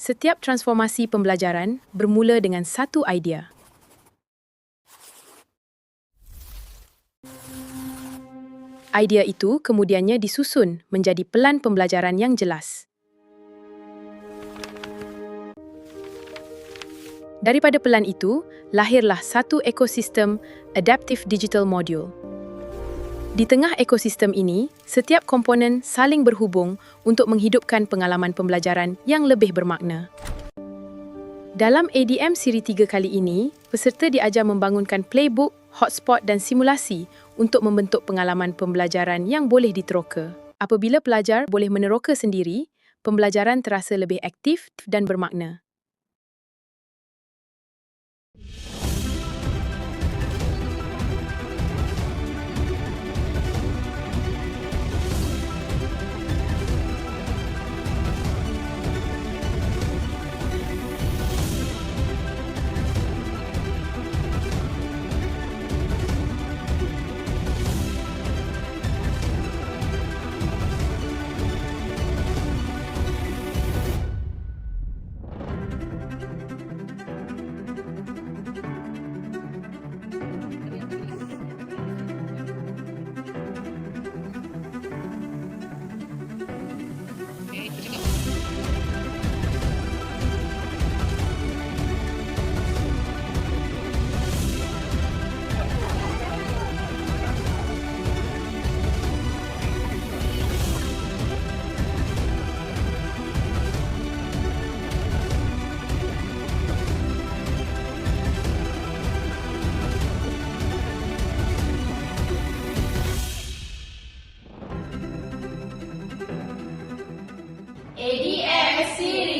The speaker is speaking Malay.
Setiap transformasi pembelajaran bermula dengan satu idea. Idea itu kemudiannya disusun menjadi pelan pembelajaran yang jelas. Daripada pelan itu, lahirlah satu ekosistem Adaptive Digital Module. Di tengah ekosistem ini, setiap komponen saling berhubung untuk menghidupkan pengalaman pembelajaran yang lebih bermakna. Dalam ADM Siri 3 kali ini, peserta diajar membangunkan playbook, hotspot dan simulasi untuk membentuk pengalaman pembelajaran yang boleh diteroka. Apabila pelajar boleh meneroka sendiri, pembelajaran terasa lebih aktif dan bermakna. ADM Siri.